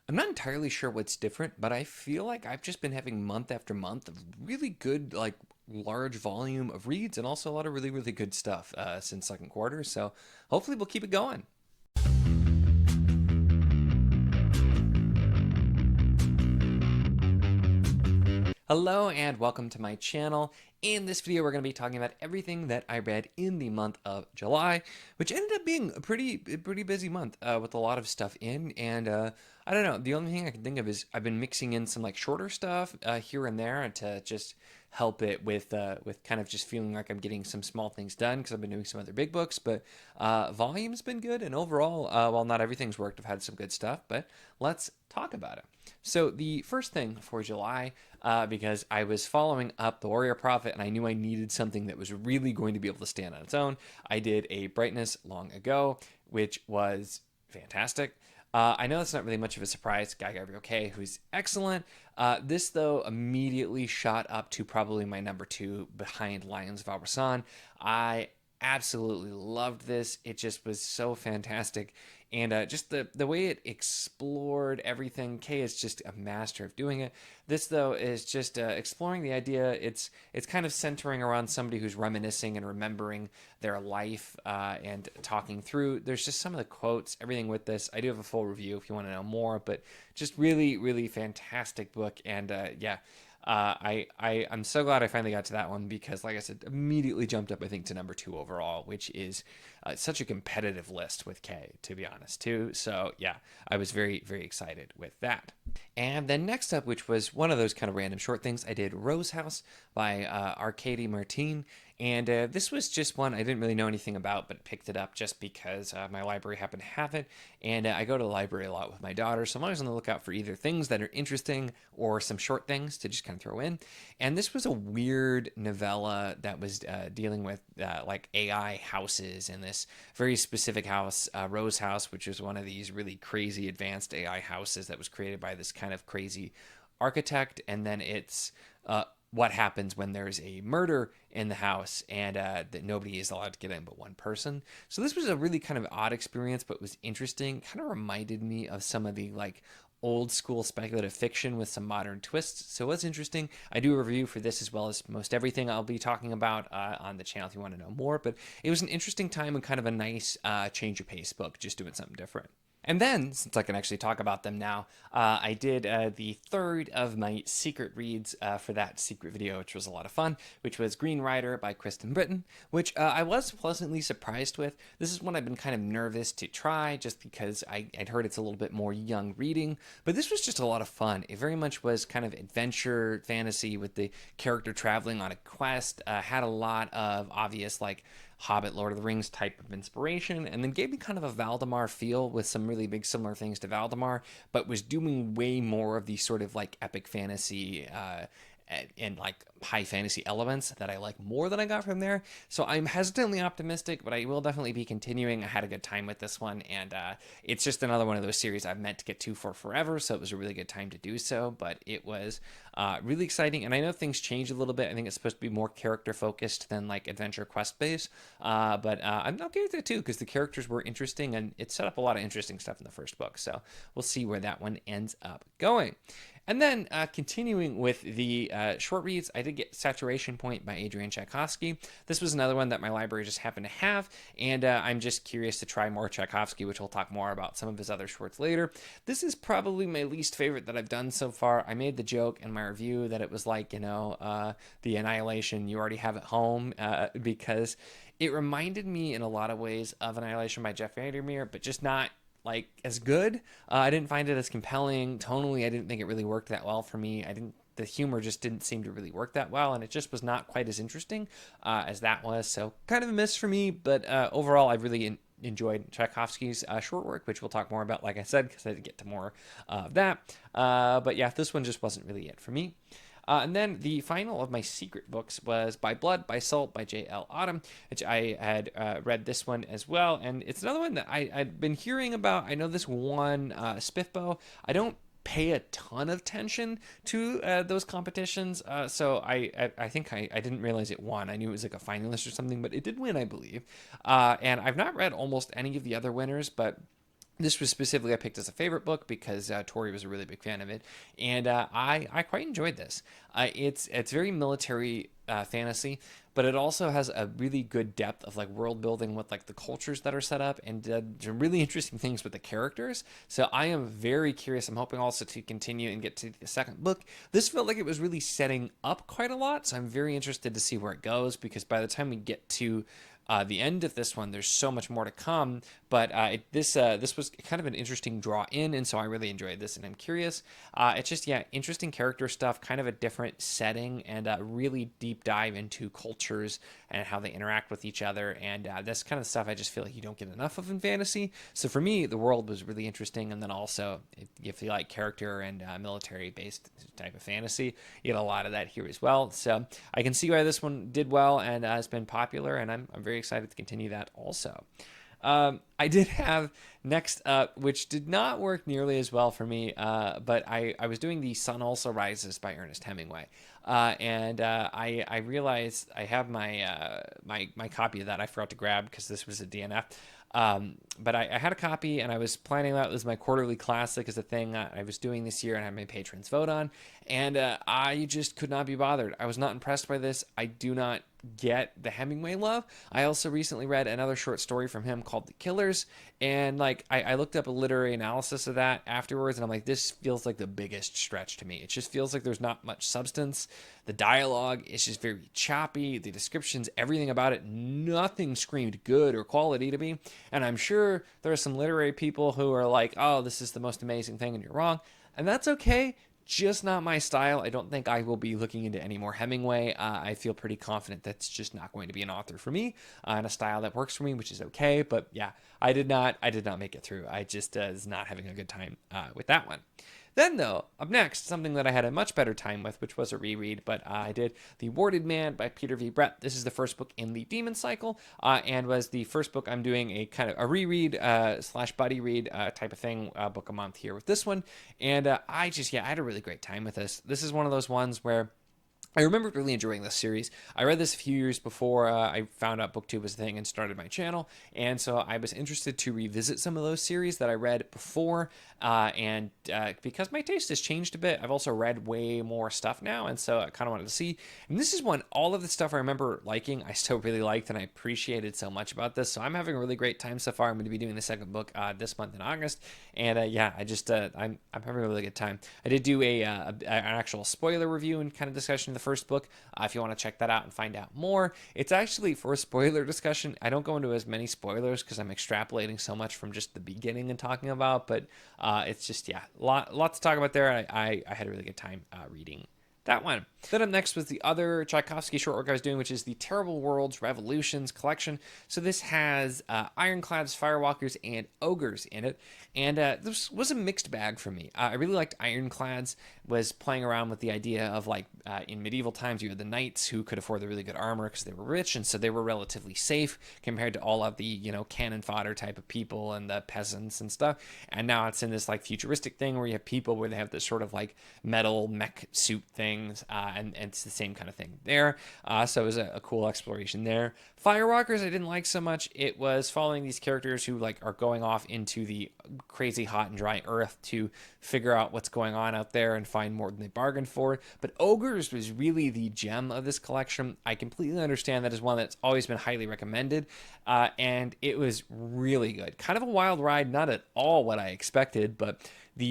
I'm not entirely sure what's different, but I feel like I've just been having month after month of really good, like large volume of reads and also a lot of really, really good stuff since second quarter. So hopefully we'll keep it going. Hello and welcome to my channel. In this video, we're going to be talking about everything that I read in the month of July, which ended up being a pretty busy month with a lot of stuff in. And I don't know, the only thing I can think of is I've been mixing in some like shorter stuff here and there to just help it with kind of just feeling like I'm getting some small things done because I've been doing some other big books. But volume's been good, and overall, while not everything's worked, I've had some good stuff. But let's talk about it. So the first thing for July, because I was following up The Warrior Prophet and I knew I needed something that was really going to be able to stand on its own, I did a Brightness long ago, which was fantastic. I know that's not really much of a surprise. Guy Gabriel K, who's excellent. This, though, immediately shot up to probably my number two behind Lions of Albasan. I absolutely loved this. It just was so fantastic. And just the way it explored everything. Kay is just a master of doing it. This, though, is just exploring the idea. It's kind of centering around somebody who's reminiscing and remembering their life and talking through. There's just some of the quotes, everything with this. I do have a full review if you want to know more, but just really, really fantastic book. And yeah, I'm so glad I finally got to that one because, like I said, immediately jumped up, I think, to number two overall, which is such a competitive list with K, to be honest, too. So, yeah, I was very, very excited with that. And then next up, which was one of those kind of random short things, I did Rose House by Arcady Martin. And this was just one I didn't really know anything about, but picked it up just because my library happened to have it. And I go to the library a lot with my daughter, so I'm always on the lookout for either things that are interesting or some short things to just kind of throw in. And this was a weird novella that was dealing with like AI houses in this very specific house, Rose House, which is one of these really crazy advanced AI houses that was created by this kind of crazy architect. And then it's what happens when there's a murder in the house and that nobody is allowed to get in but one person. So this was a really kind of odd experience, but was interesting. Kind of reminded me of some of the like old school speculative fiction with some modern twists. So it was interesting. I do a review for this as well as most everything I'll be talking about on the channel if you want to know more. But it was an interesting time and kind of a nice change of pace book, just doing something different. And then, since I can actually talk about them now, I did the third of my secret reads for that secret video, which was a lot of fun, which was Green Rider by Kristen Britton, which I was pleasantly surprised with. This is one I've been kind of nervous to try just because I'd heard it's a little bit more young reading, but this was just a lot of fun. It very much was kind of adventure fantasy with the character traveling on a quest, had a lot of obvious like Hobbit, Lord of the Rings type of inspiration, and then gave me kind of a Valdemar feel with some really big similar things to Valdemar, but was doing way more of these sort of like epic fantasy and like high fantasy elements that I like more than I got from there. So I'm hesitantly optimistic, but I will definitely be continuing. I had a good time with this one, and it's just another one of those series I've meant to get to for forever, so it was a really good time to do so. But it was really exciting, and I know things changed a little bit. I think it's supposed to be more character focused than like adventure quest based, but I'm okay with it too because the characters were interesting, and it set up a lot of interesting stuff in the first book. So we'll see where that one ends up going. And then continuing with the short reads, I did get Saturation Point by Adrian Tchaikovsky. This was another one that my library just happened to have, and I'm just curious to try more Tchaikovsky, which we'll talk more about some of his other shorts later. This is probably my least favorite that I've done so far. I made the joke in my review that it was like, the Annihilation You Already Have at Home, because it reminded me in a lot of ways of Annihilation by Jeff Vandermeer, but just not like as good. I didn't find it as compelling. Tonally, I didn't think it really worked that well for me. The humor just didn't seem to really work that well, and it just was not quite as interesting as that was. So kind of a miss for me, but overall, I really enjoyed Tchaikovsky's short work, which we'll talk more about, like I said, because I did get to more of that. But yeah, this one just wasn't really it for me. And then the final of my secret books was By Blood, by Salt, by J.L. Autumn, which I had read this one as well. And it's another one that I'd been hearing about. I know this won Spiffbo. I don't pay a ton of attention to those competitions. So I think I didn't realize it won. I knew it was like a finalist or something, but it did win, I believe. And I've not read almost any of the other winners, but This was specifically I picked as a favorite book because Tori was a really big fan of it, and I quite enjoyed this. It's very military fantasy, but it also has a really good depth of like world building with like the cultures that are set up and some really interesting things with the characters. So I am very curious. I'm hoping also to continue and get to the second book. This felt like it was really setting up quite a lot, so I'm very interested to see where it goes because by the time we get to the end of this one, there's so much more to come. But this was kind of an interesting draw in, and so I really enjoyed this, and I'm curious. It's just interesting character stuff, kind of a different setting, and a really deep dive into cultures and how they interact with each other, and this kind of stuff I just feel like you don't get enough of in fantasy. So for me, the world was really interesting, and then also if you like character and military based type of fantasy, you get a lot of that here as well. So I can see why this one did well and has been popular, and I'm very excited to continue that also. I did have next up, which did not work nearly as well for me, but I was doing The Sun Also Rises by Ernest Hemingway. And I realized I have my copy of that I forgot to grab because this was a DNF. But I had a copy and I was planning that as my quarterly classic as a thing I was doing this year and had my patrons vote on. And I just could not be bothered. I was not impressed by this. I do not get the Hemingway love. I also recently read another short story from him called The Killers. And like I looked up a literary analysis of that afterwards and I'm like, this feels like the biggest stretch to me. It just feels like there's not much substance. The dialogue is just very choppy. The descriptions, everything about it, nothing screamed good or quality to me. And I'm sure there are some literary people who are like, oh, this is the most amazing thing and you're wrong. And that's okay. Just not my style. I don't think I will be looking into any more Hemingway. I feel pretty confident that's just not going to be an author for me and a style that works for me, which is okay. But yeah, I did not make it through. I just was not having a good time with that one. Then, though, up next, something that I had a much better time with, which was a reread, but I did The Warded Man by Peter V. Brett. This is the first book in the Demon Cycle, and was the first book I'm doing a kind of a reread slash buddy read type of thing, book a month here with this one. And I had a really great time with this. This is one of those ones where I remember really enjoying this series. I read this a few years before I found out BookTube was a thing and started my channel, and so I was interested to revisit some of those series that I read before, and because my taste has changed a bit, I've also read way more stuff now, and so I kind of wanted to see. And this is one, all of the stuff I remember liking, I still really liked, and I appreciated so much about this, so I'm having a really great time so far. I'm going to be doing the second book this month in August, and I'm having a really good time. I did do an actual spoiler review and kind of discussion of the first book. If you want to check that out and find out more, it's actually for a spoiler discussion. I don't go into as many spoilers because I'm extrapolating so much from just the beginning and talking about, but it's just, lot to talk about there. I had a really good time reading that one. Then up next was the other Tchaikovsky short work I was doing, which is the Terrible Worlds Revolutions collection. So this has ironclads, firewalkers, and ogres in it. And this was a mixed bag for me. I really liked ironclads, was playing around with the idea of like in medieval times you had the knights who could afford the really good armor because they were rich, and so they were relatively safe compared to all of the cannon fodder type of people and the peasants and stuff. And now it's in this like futuristic thing where you have people where they have this sort of like metal mech suit things, and it's the same kind of thing there. So it was a cool exploration there. Firewalkers I didn't like so much. It was following these characters who like are going off into the crazy hot and dry earth to figure out what's going on out there and find more than they bargained for. But ogres was really the gem of this collection. I completely understand that is one that's always been highly recommended, and it was really good. Kind of a wild ride, not at all what I expected, but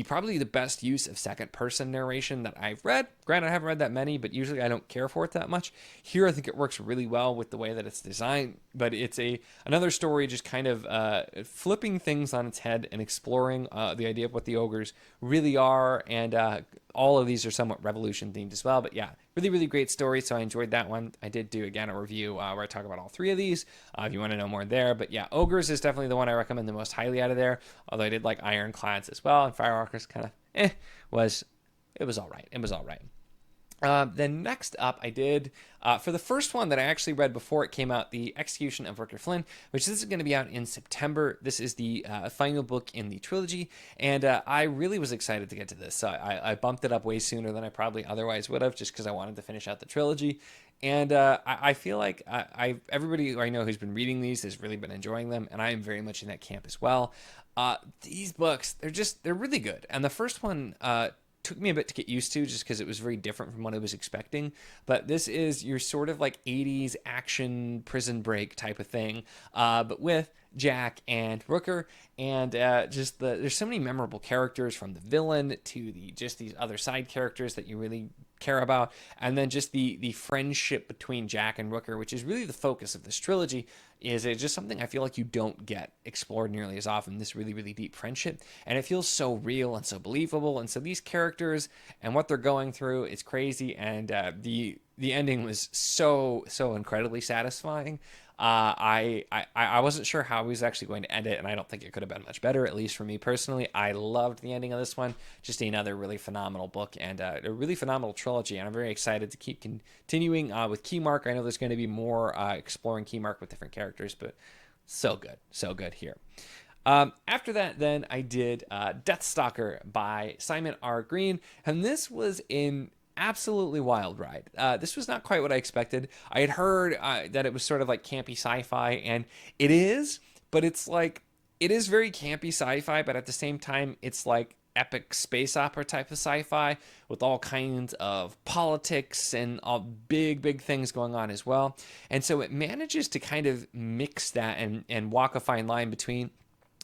probably the best use of second person narration that I've read. Granted, I haven't read that many, but usually I don't care for it that much. Here I think it works really well with the way that it's designed, but it's another story just kind of flipping things on its head and exploring the idea of what the ogres really are, and all of these are somewhat revolution themed as well. But yeah, really, really great story, so I enjoyed that one. I did do, again, a review where I talk about all three of these, if you want to know more there. But yeah, ogres is definitely the one I recommend the most highly out of there, although I did like ironclads as well, and firewalkers kind of was all right. It was all right. Then next up, I did, for the first one that I actually read before it came out, The Execution of Richter Flynn, which this is going to be out in September. This is the final book in the trilogy, and I really was excited to get to this. So I bumped it up way sooner than I probably otherwise would have, just because I wanted to finish out the trilogy. And I feel like everybody who I know who's been reading these has really been enjoying them, and I am very much in that camp as well. These books, they're really good. And the first one took me a bit to get used to, just because it was very different from what I was expecting. But this is your sort of like 80s action prison break type of thing, but with Jack and Rooker, and there's so many memorable characters, from the villain to these other side characters that you really care about, and then just the friendship between Jack and Rooker, which is really the focus of this trilogy. Is it just something I feel like you don't get explored nearly as often, this really, really deep friendship. And it feels so real and so believable. And so these characters and what they're going through is crazy. And the ending was so incredibly satisfying. I wasn't sure how he was actually going to end it, and I don't think it could have been much better, at least for me personally. I loved the ending of this one. Just another really phenomenal book, and a really phenomenal trilogy, and I'm very excited to keep continuing with Keymark. I know there's going to be more exploring Keymark with different characters, but so good here. After that, then I did Deathstalker by Simon R. Green, and this was in absolutely wild ride. This was not quite what I expected. I had heard that it was sort of like campy sci-fi, and it is, but it is very campy sci-fi, but at the same time, it's like epic space opera type of sci-fi with all kinds of politics and all big things going on as well. And so it manages to kind of mix that and walk a fine line between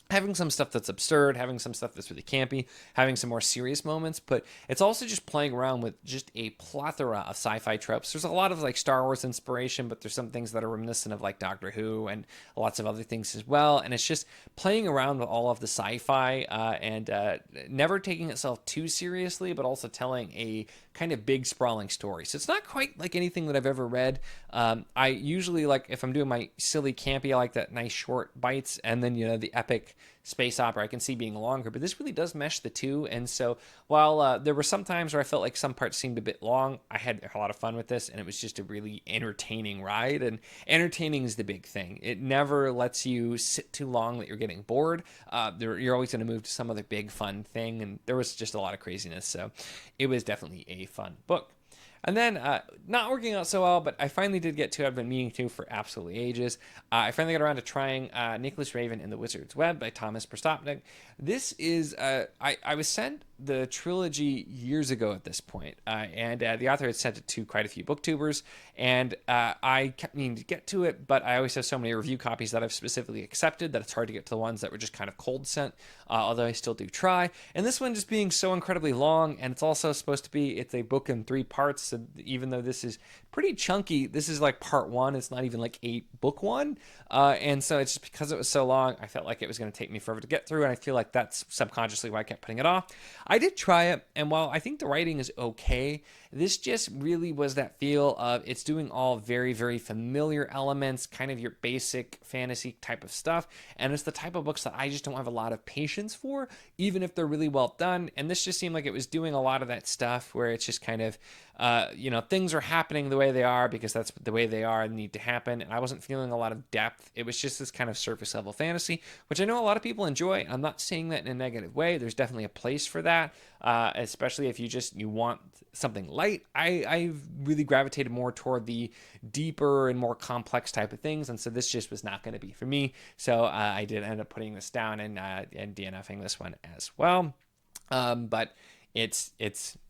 having some stuff that's absurd, having some stuff that's really campy, having some more serious moments, but it's also just playing around with just a plethora of sci-fi tropes. There's a lot of like Star Wars inspiration, but there's some things that are reminiscent of like Doctor Who and lots of other things as well. And it's just playing around with all of the sci-fi and never taking itself too seriously, but also telling a kind of big sprawling story. So it's not quite like anything that I've ever read. I usually, like, if I'm doing my silly campy, I like that nice short bites, and then the epic space opera I can see being longer, but this really does mesh the two. And so while there were some times where I felt like some parts seemed a bit long, I had a lot of fun with this, and it was just a really entertaining ride. And entertaining is the big thing. It never lets you sit too long that you're getting bored. You're always going to move to some other big fun thing, and there was just a lot of craziness, so it was definitely a fun book. And then, not working out so well, but I finally did get to, I've been meaning to for absolutely ages. I finally got around to trying Nicholas Raven and the Wizard's Web by Thomas Prostopnik. This is, I was sent the trilogy years ago at this point, and the author had sent it to quite a few booktubers, and I kept meaning to get to it, but I always have so many review copies that I've specifically accepted that it's hard to get to the ones that were just kind of cold sent, although I still do try. And this one just being so incredibly long, and it's also supposed to be, it's a book in 3 parts, so even though this is pretty chunky, this is like part 1, it's not even like book 1, and so it's just because it was so long, I felt like it was going to take me forever to get through, and I feel like that's subconsciously why I kept putting it off. I did try it, and while I think the writing is okay, this just really was that feel of it's doing all very familiar elements, kind of your basic fantasy type of stuff, and it's the type of books that I just don't have a lot of patience for, even if they're really well done. And this just seemed like it was doing a lot of that stuff where it's just kind of things are happening the way they are because that's the way they are and need to happen, and I wasn't feeling a lot of depth. It was just this kind of surface level fantasy, which I know a lot of people enjoy. I'm not saying that in a negative way. There's definitely a place for that, especially if you want something light. I really gravitated more toward the deeper and more complex type of things, and so this just was not going to be for me. So I did end up putting this down and DNFing this one as well. But it's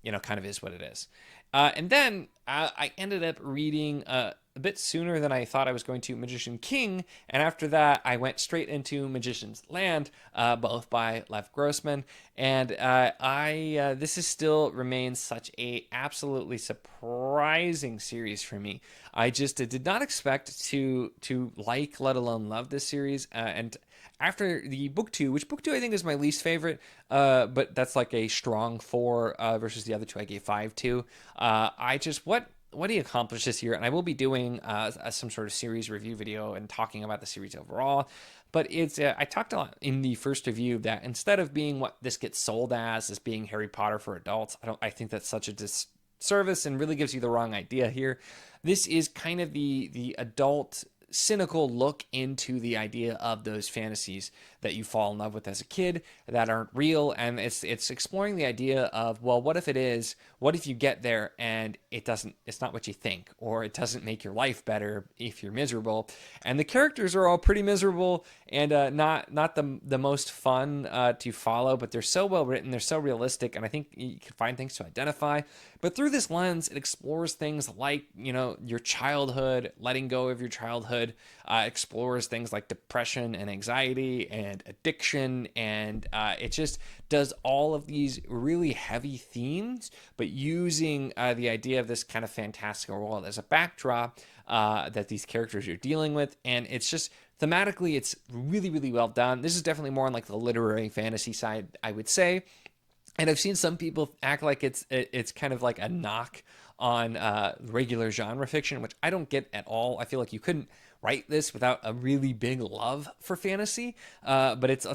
kind of is what it is. And then I ended up reading a bit sooner than I thought I was going to Magician King, and after that I went straight into Magician's Land, both by Lev Grossman, and this is still remains such a absolutely surprising series for me. I just did not expect to like, let alone love this series, and after the book 2, which book 2 I think is my least favorite, but that's like a strong 4 versus the other 2 I gave 5 to. What he accomplished this year, and I will be doing some sort of series review video and talking about the series overall. But it's I talked a lot in the first review that instead of being what this gets sold as being Harry Potter for adults, I think that's such a disservice and really gives you the wrong idea here. This is kind of the adult cynical look into the idea of those fantasies that you fall in love with as a kid that aren't real. And it's exploring the idea of, well, what if it is? What if you get there and it's not what you think, or it doesn't make your life better if you're miserable? And the characters are all pretty miserable and not the most fun to follow, but they're so well written, they're so realistic, and I think you can find things to identify. But through this lens, it explores things like, your childhood, letting go of your childhood, explores things like depression and anxiety and addiction, and it just does all of these really heavy themes, but using the idea of this kind of fantastical world as a backdrop that these characters are dealing with. And it's just thematically, it's really, really well done. This is definitely more on like the literary fantasy side, I would say. And I've seen some people act like it's kind of like a knock on regular genre fiction, which I don't get at all. I feel like you couldn't write this without a really big love for fantasy, but it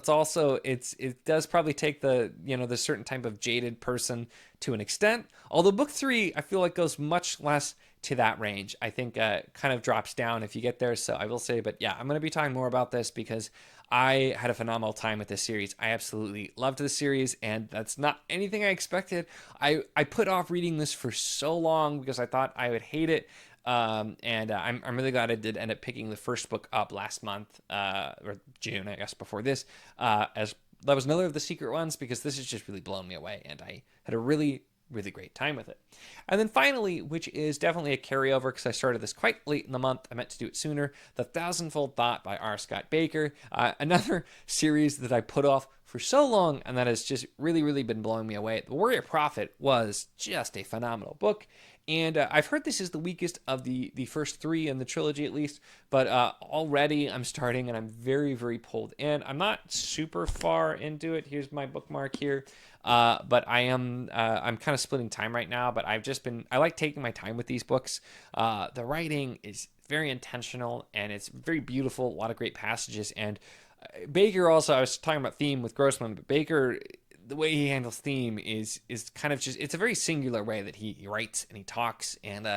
does probably take the certain type of jaded person to an extent. Although book 3, I feel like goes much less to that range. I think kind of drops down if you get there. So I will say, but yeah, I'm going to be talking more about this because I had a phenomenal time with this series. I absolutely loved this series, and that's not anything I expected. I put off reading this for so long because I thought I would hate it. And I'm really glad I did end up picking the first book up last month, or June, I guess, before this, as that was another of the secret ones, because this has just really blown me away, and I had a really, really great time with it. And then finally, which is definitely a carryover because I started this quite late in the month, I meant to do it sooner, The Thousandfold Thought by R. Scott Baker, another series that I put off for so long and that has just really, really been blowing me away. The Warrior Prophet was just a phenomenal book. And I've heard this is the weakest of the first 3 in the trilogy, at least. But already I'm starting, and I'm very, very pulled in. I'm not super far into it. Here's my bookmark here. But I'm kind of splitting time right now. But I like taking my time with these books. The writing is very intentional, and it's very beautiful. A lot of great passages. And Baker also, I was talking about theme with Grossman, but Baker, the way he handles theme is kind of just, it's a very singular way that he writes and he talks. And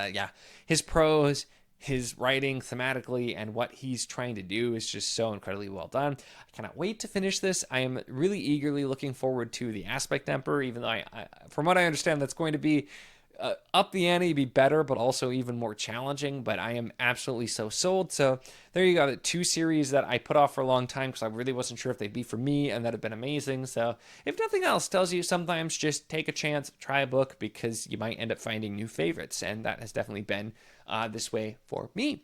his prose, his writing thematically, and what he's trying to do is just so incredibly well done. I cannot wait to finish this. I am really eagerly looking forward to The Aspect Emperor, even though I from what I understand, that's going to be up the ante, be better, but also even more challenging. But I am absolutely so sold. So there you go, the 2 series that I put off for a long time because I really wasn't sure if they'd be for me, and that have been amazing. So if nothing else, tells you sometimes just take a chance, try a book, because you might end up finding new favorites, and that has definitely been this way for me.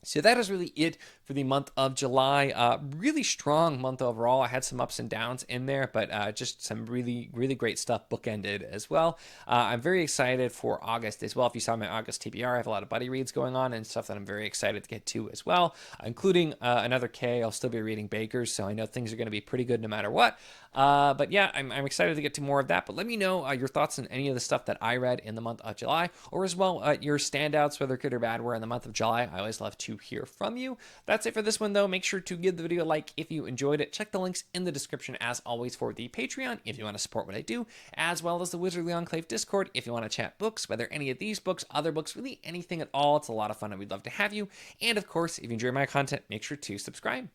So that is really it for the month of July. Really strong month overall. I had some ups and downs in there, but just some really, really great stuff bookended as well. I'm very excited for August as well. If you saw my August TBR, I have a lot of buddy reads going on and stuff that I'm very excited to get to as well, including another K. I'll still be reading Baker's, so I know things are going to be pretty good no matter what. But yeah, I'm excited to get to more of that. But let me know your thoughts on any of the stuff that I read in the month of July, or as well your standouts, whether good or bad, were in the month of July. I always love to hear from you. That's it for this one, though. Make sure to give the video a like if you enjoyed it. Check the links in the description, as always, for the Patreon if you want to support what I do, as well as the Wizardly Enclave Discord if you want to chat books, whether any of these books, other books, really anything at all. It's a lot of fun, and we'd love to have you. And of course, if you enjoy my content, make sure to subscribe.